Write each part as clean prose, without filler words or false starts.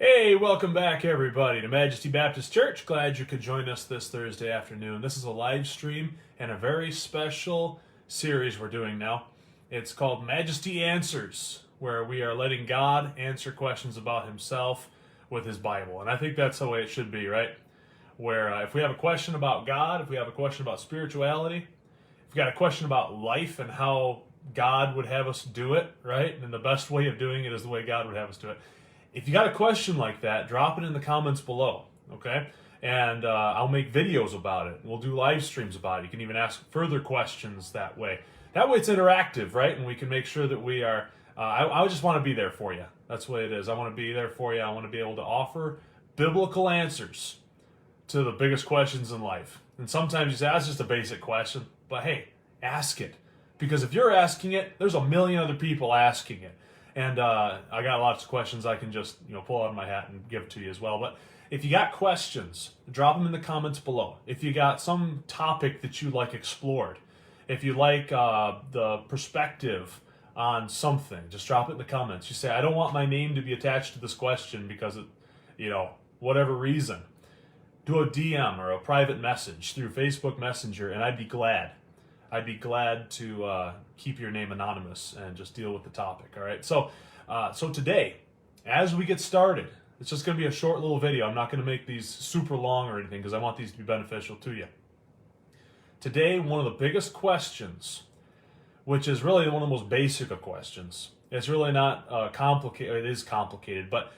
Hey, welcome back everybody to Majesty Baptist Church. Glad you could join us this Thursday afternoon. This is a live stream and a very special series we're doing now. It's called Majesty Answers, where we are letting God answer questions about himself with his Bible. And I think that's the way it should be, right? Where if we have a question about God, if we have a question about spirituality, if we got a question about life and how God would have us do it, right? And the best way of doing it is the way God would have us do it. If you got a question like that, drop it in the comments below, okay? And I'll make videos about it. We'll do live streams about it. You can even ask further questions that way. That way it's interactive, right? And we can make sure that we are, I just want to be there for you. That's what it is. I want to be there for you. I want to be able to offer biblical answers to the biggest questions in life. And sometimes you say, that's just a basic question. But hey, ask it. Because if you're asking it, there's a million other people asking it. And I got lots of questions I can just pull out of my hat and give to you as well. But if you got questions, drop them in the comments below. If you got some topic that you like explored, if you like the perspective on something, just drop it in the comments. You say, I don't want my name to be attached to this question because of, whatever reason. Do a DM or a private message through Facebook Messenger, and I'd be glad. I'd be glad to keep your name anonymous and just deal with the topic, all right? So today, as we get started, it's just going to be a short little video. I'm not going to make these super long or anything because I want these to be beneficial to you. Today, one of the biggest questions, which is really one of the most basic of questions, it's really not complicated. It is complicated, but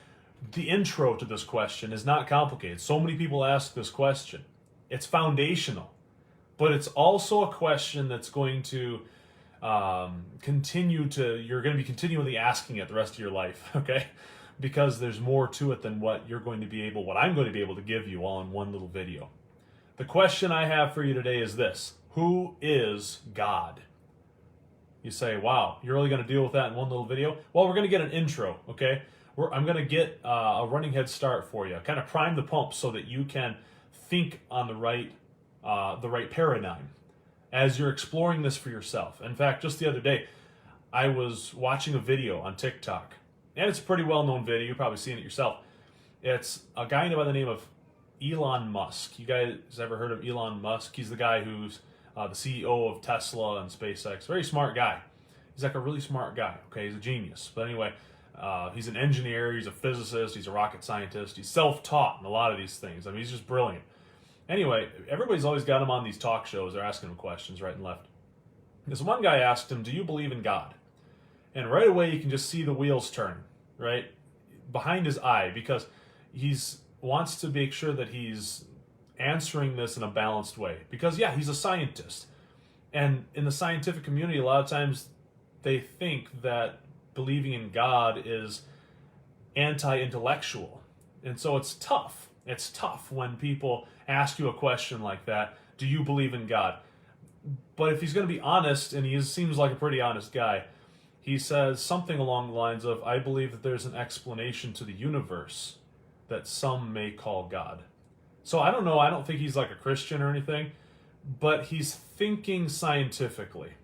the intro to this question is not complicated. So many people ask this question. It's foundational. But it's also a question that's going to you're going to be continually asking it the rest of your life, okay? Because there's more to it than what I'm going to be able to give you all in one little video. The question I have for you today is this: who is God? You say, wow, you're really going to deal with that in one little video? Well, we're going to get an intro, okay? I'm going to get a running head start for you, kind of prime the pump so that you can think on the right paradigm as you're exploring this for yourself. In fact, just the other day, I was watching a video on TikTok, and it's a pretty well-known video. You've probably seen it yourself. It's a guy by the name of Elon Musk. You guys ever heard of Elon Musk? He's the guy who's the CEO of Tesla and SpaceX. Very smart guy. He's like a really smart guy. Okay, he's a genius. But anyway, he's an engineer. He's a physicist. He's a rocket scientist. He's self-taught in a lot of these things. I mean, he's just brilliant. Anyway, everybody's always got him on these talk shows. They're asking him questions right and left. This one guy asked him, do you believe in God? And right away you can just see the wheels turn, right? Behind his eye, because he wants to make sure that he's answering this in a balanced way. Because, yeah, he's a scientist. And in the scientific community, a lot of times they think that believing in God is anti-intellectual. And so it's tough. It's tough when people ask you a question like that. Do you believe in God? But if he's going to be honest, and he seems like a pretty honest guy, he says something along the lines of, I believe that there's an explanation to the universe that some may call God. So I don't know. I don't think he's like a Christian or anything, but he's thinking scientifically.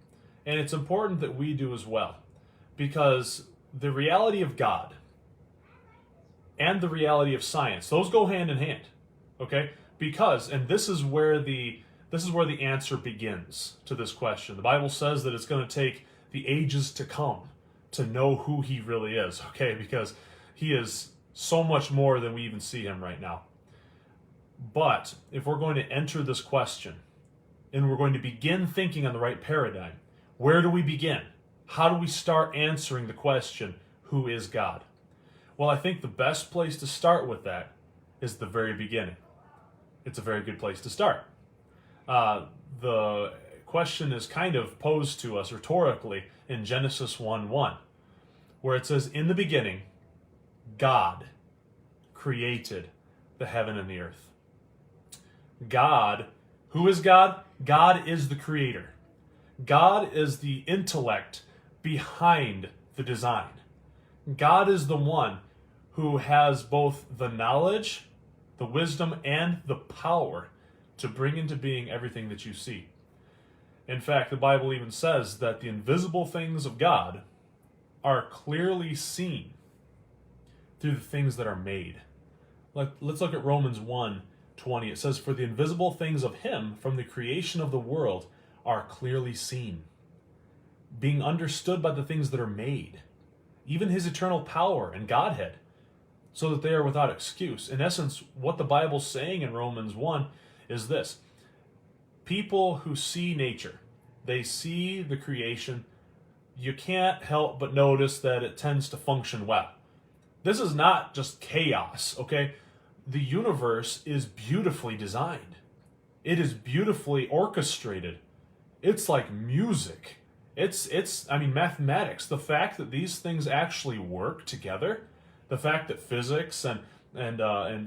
And it's important that we do as well, because the reality of God and the reality of science, those go hand in hand, okay? Because, and this is where the answer begins to this question. The Bible says that it's going to take the ages to come to know who he really is, okay? Because he is so much more than we even see him right now. But if we're going to enter this question and we're going to begin thinking on the right paradigm, where do we begin? How do we start answering the question, who is God? Well, I think the best place to start with that is the very beginning. It's a very good place to start. The question is kind of posed to us rhetorically in Genesis 1:1, where it says, in the beginning, God created the heaven and the earth. God, who is God? God is the creator. God is the intellect behind the design. God is the one who has both the knowledge, the wisdom, and the power to bring into being everything that you see. In fact, the Bible even says that the invisible things of God are clearly seen through the things that are made. Let's look at Romans 1:20. It says, "For the invisible things of him from the creation of the world are clearly seen, being understood by the things that are made, even his eternal power and Godhead, so that they are without excuse." In essence, what the Bible's saying in Romans 1 is this. People who see nature, they see the creation, you can't help but notice that it tends to function well. This is not just chaos, okay? The universe is beautifully designed. It is beautifully orchestrated. It's like music. It's mathematics. The fact that these things actually work together, the fact that physics and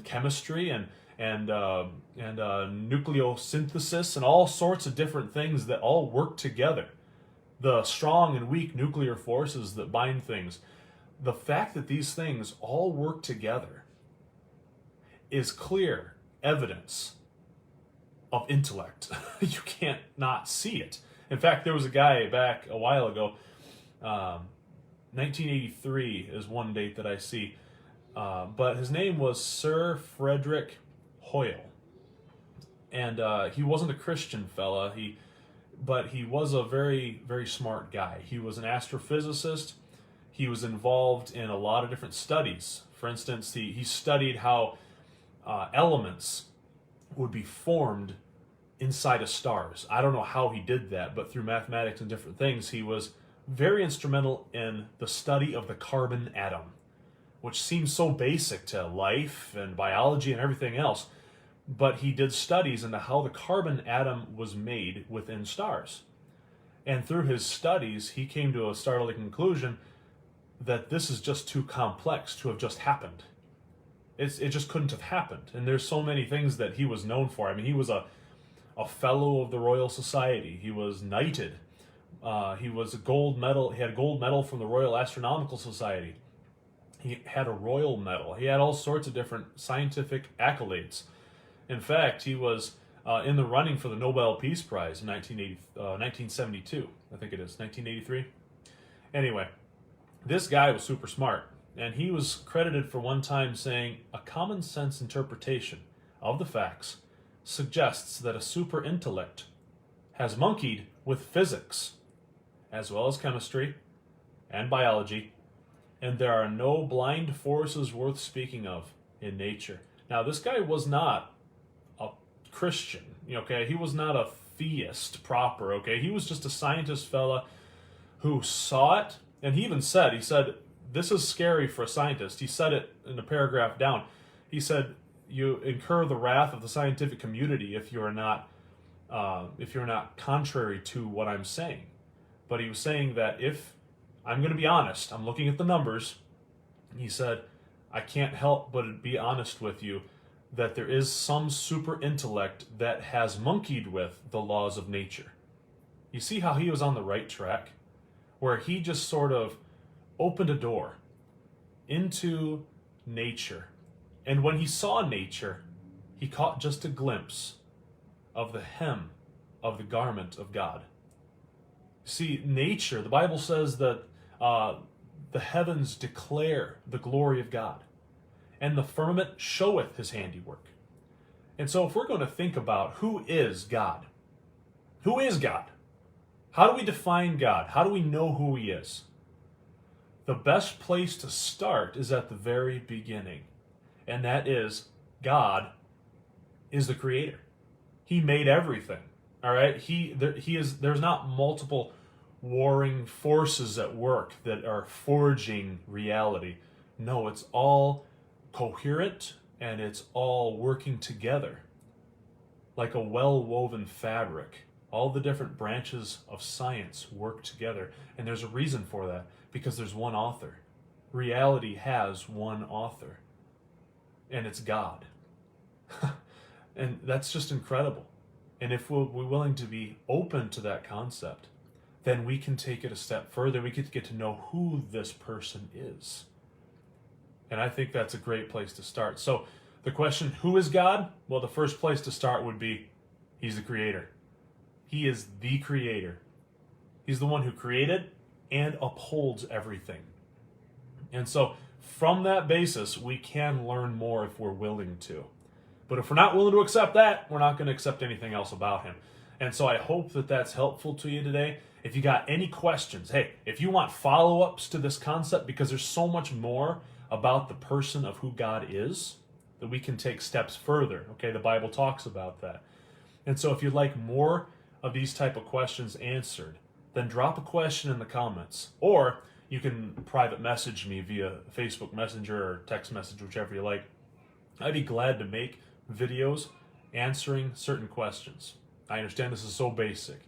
chemistry and nucleosynthesis and all sorts of different things that all work together, the strong and weak nuclear forces that bind things, the fact that these things all work together is clear evidence of intellect. You can't not see it. In fact, there was a guy back a while ago, 1983 is one date that I see, but his name was Sir Frederick Hoyle. And he wasn't a Christian fella, but he was a very, very smart guy. He was an astrophysicist. He was involved in a lot of different studies. For instance, he studied how elements would be formed inside of stars. I don't know how he did that, but through mathematics and different things, he was very instrumental in the study of the carbon atom, which seems so basic to life and biology and everything else. But he did studies into how the carbon atom was made within stars. And through his studies, he came to a startling conclusion that this is just too complex to have just happened. It just couldn't have happened. And there's so many things that he was known for. I mean, he was a fellow of the Royal Society. He was knighted. He was a gold medal. He had a gold medal from the Royal Astronomical Society. He had a royal medal. He had all sorts of different scientific accolades. In fact, he was in the running for the Nobel Peace Prize in 1972. I think it is, 1983. Anyway, this guy was super smart, and he was credited for one time saying, "A common sense interpretation of the facts suggests that a super intellect has monkeyed with physics, as well as chemistry and biology, and there are no blind forces worth speaking of in nature." Now, this guy was not a Christian, okay? He was not a theist proper, okay? He was just a scientist fella who saw it, and he even said, this is scary for a scientist. He said it in a paragraph down. He said, "You incur the wrath of the scientific community if you're not contrary to what I'm saying." But he was saying that if I'm going to be honest, I'm looking at the numbers. He said, "I can't help but be honest with you that there is some super intellect that has monkeyed with the laws of nature." You see how he was on the right track, where he just sort of opened a door into nature. And when he saw nature, he caught just a glimpse of the hem of the garment of God. See, nature, the Bible says that the heavens declare the glory of God, and the firmament showeth his handiwork. And so if we're going to think about who is God, who is God? How do we define God? How do we know who he is? The best place to start is at the very beginning, and that is God is the creator. He made everything. All right? There's not multiple warring forces at work that are forging reality. No, it's all coherent and it's all working together like a well-woven fabric. All the different branches of science work together, and there's a reason for that, because there's one author. Reality has one author, and it's God. And that's just incredible. And if we're willing to be open to that concept, then we can take it a step further. We get to know who this person is. And I think that's a great place to start. So the question, who is God? Well, the first place to start would be, he's the creator. He is the creator. He's the one who created and upholds everything. And so from that basis, we can learn more if we're willing to. But if we're not willing to accept that, we're not going to accept anything else about him. And so I hope that that's helpful to you today. If you got any questions, hey, if you want follow-ups to this concept, because there's so much more about the person of who God is, that we can take steps further. Okay, the Bible talks about that. And so if you'd like more of these type of questions answered, then drop a question in the comments. Or you can private message me via Facebook Messenger or text message, whichever you like. I'd be glad to make videos answering certain questions. I understand this is so basic,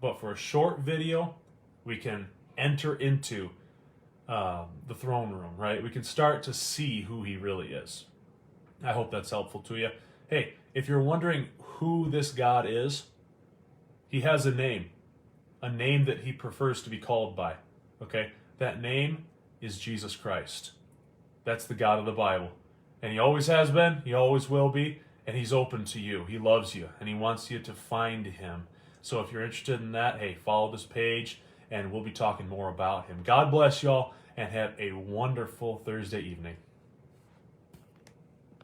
but for a short video, we can enter into the throne room, right? We can start to see who he really is. I hope that's helpful to you. Hey, if you're wondering who this God is, he has a name that he prefers to be called by, okay? That name is Jesus Christ. That's the God of the Bible. And he always has been, he always will be, and he's open to you. He loves you, and he wants you to find him. So if you're interested in that, hey, follow this page, and we'll be talking more about him. God bless y'all, and have a wonderful Thursday evening.